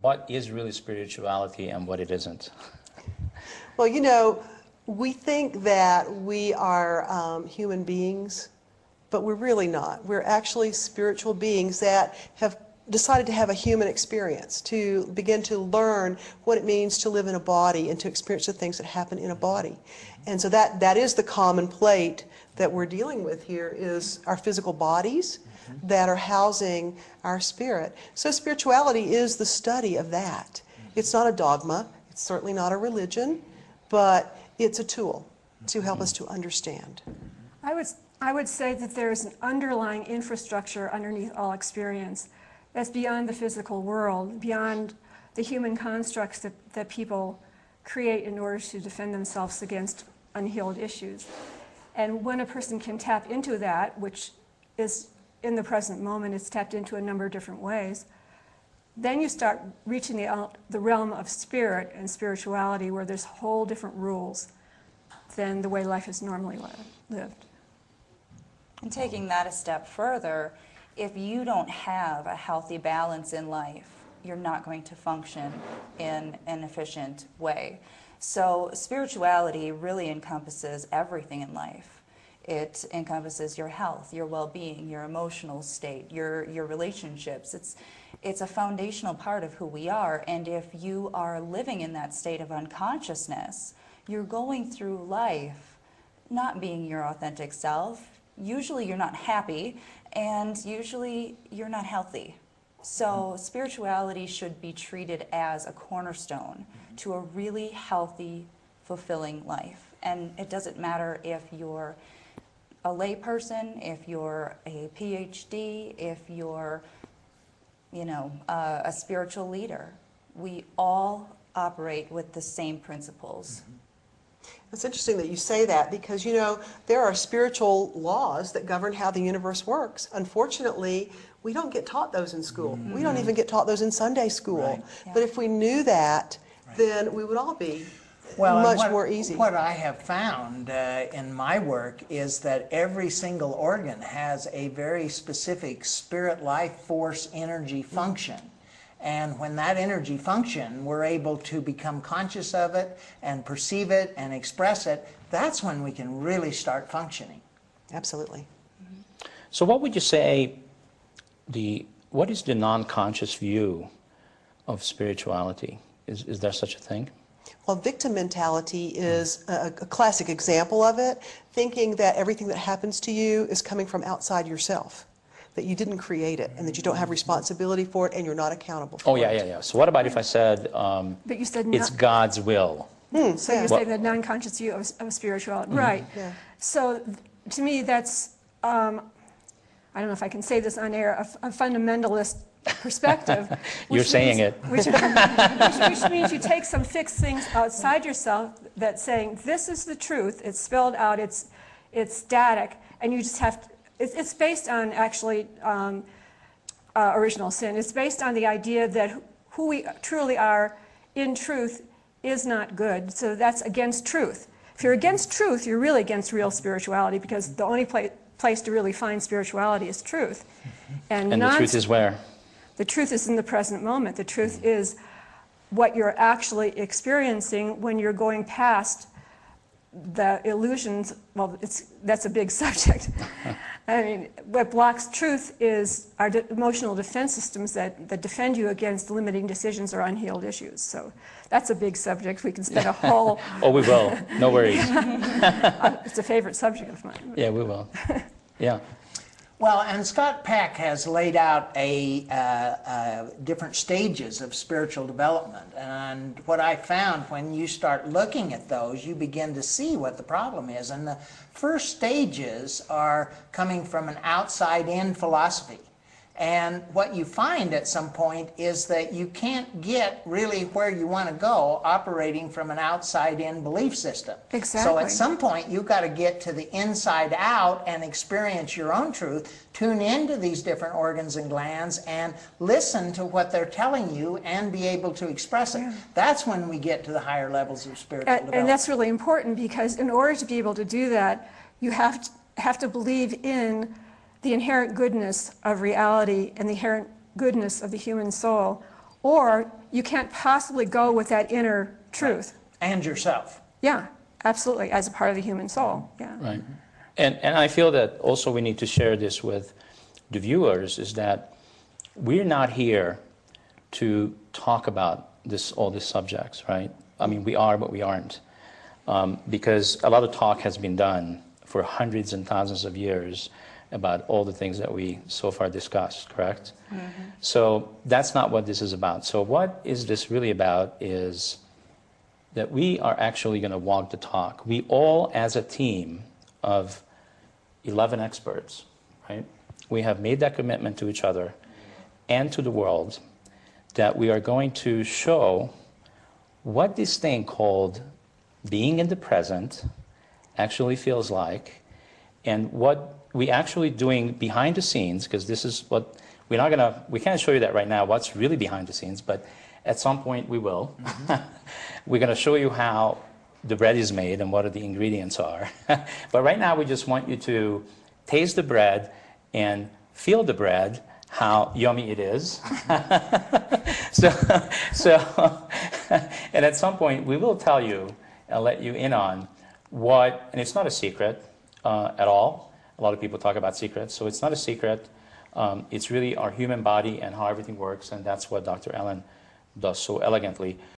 What is really spirituality and what it isn't? Well, you know, we think that we are human beings, but we're really not. We're actually spiritual beings that have decided to have a human experience, to begin to learn what it means to live in a body and to experience the things that happen in a body. And so that is the common plate that we're dealing with here, is our physical bodies that are housing our spirit. So spirituality is the study of that. It's not a dogma, it's certainly not a religion, but it's a tool to help us to understand. I would say that there's an underlying infrastructure underneath all experience that's beyond the physical world, beyond the human constructs that people create in order to defend themselves against unhealed issues. And when a person can tap into that, which is in the present moment, it's tapped into a number of different ways, then you start reaching the realm of spirit and spirituality, where there's whole different rules than the way life is normally lived. And taking that a step further, if you don't have a healthy balance in life, you're not going to function in an efficient way. So spirituality really encompasses everything in life. It encompasses your health, your well-being, your emotional state, your relationships. It's a foundational part of who we are, and if you are living in that state of unconsciousness, you're going through life not being your authentic self. Usually you're not happy, and usually you're not healthy. So spirituality should be treated as a cornerstone to a really healthy, fulfilling life. And it doesn't matter if you're a layperson, if you're a PhD, if you're, a spiritual leader. We all operate with the same principles. It's interesting that you say that, because, there are spiritual laws that govern how the universe works. Unfortunately, we don't get taught those in school. We don't even get taught those in Sunday school. Right. Yeah. But if we knew that, then we would all be much more easy. What I have found in my work is that every single organ has a very specific spirit, life, force, energy function. And when that energy function, we're able to become conscious of it and perceive it and express it, that's when we can really start functioning. Absolutely. So what would you say, what is the non-conscious view of spirituality? Is there such a thing? Well, victim mentality is a classic example of it, thinking that everything that happens to you is coming from outside yourself, that you didn't create it, and that you don't have responsibility for it, and you're not accountable for it. Oh, yeah. So what about if I said, But you said it's God's will? So you're saying the non-conscious view of spirituality. Right. Yeah. So to me, that's, I don't know if I can say this on air, a fundamentalist perspective. You're saying it. Which means you take some fixed things outside yourself that's saying, this is the truth, it's spelled out, it's static, and you just have to, it's based on actually original sin. It's based on the idea that who we truly are in truth is not good, so that's against truth. If you're against truth, you're really against real spirituality, because the only place to really find spirituality is truth. And the truth is where? The truth is in the present moment. The truth is what you're actually experiencing when you're going past the illusions. Well, that's a big subject. I mean, what blocks truth is our emotional defense systems that defend you against limiting decisions or unhealed issues. So that's a big subject. We can spend a whole... Oh, we will. No worries. It's a favorite subject of mine. Yeah, we will. Yeah. Well, and Scott Peck has laid out different stages of spiritual development. And what I found, when you start looking at those, you begin to see what the problem is. And the first stages are coming from an outside-in philosophy. And what you find at some point is that you can't get really where you want to go operating from an outside-in belief system. Exactly. So at some point you've got to get to the inside out and experience your own truth, tune into these different organs and glands and listen to what they're telling you and be able to express it. Yeah. That's when we get to the higher levels of spiritual development. And that's really important, because in order to be able to do that, you have to believe in the inherent goodness of reality and the inherent goodness of the human soul, or you can't possibly go with that inner truth. And yourself. Yeah, absolutely, as a part of the human soul. Yeah. Right. And I feel that also we need to share this with the viewers, is that we're not here to talk about all these subjects, right? I mean, we are, but we aren't. Because a lot of talk has been done for hundreds and thousands of years about all the things that we so far discussed, correct? Mm-hmm. So that's not what this is about. So what is this really about is that we are actually going to walk the talk. We all, as a team of 11 experts, right? We have made that commitment to each other and to the world that we are going to show what this thing called being in the present actually feels like, and what we actually doing behind the scenes, because this is what we can't show you that right now, what's really behind the scenes, but at some point we will. Mm-hmm. We're going to show you how the bread is made and what the ingredients are. But right now we just want you to taste the bread and feel the bread, how yummy it is. So and at some point we will tell you and let you in on what, and it's not a secret at all. A lot of people talk about secrets, so it's not a secret. It's really our human body and how everything works, and that's what Dr. Ellen does so elegantly.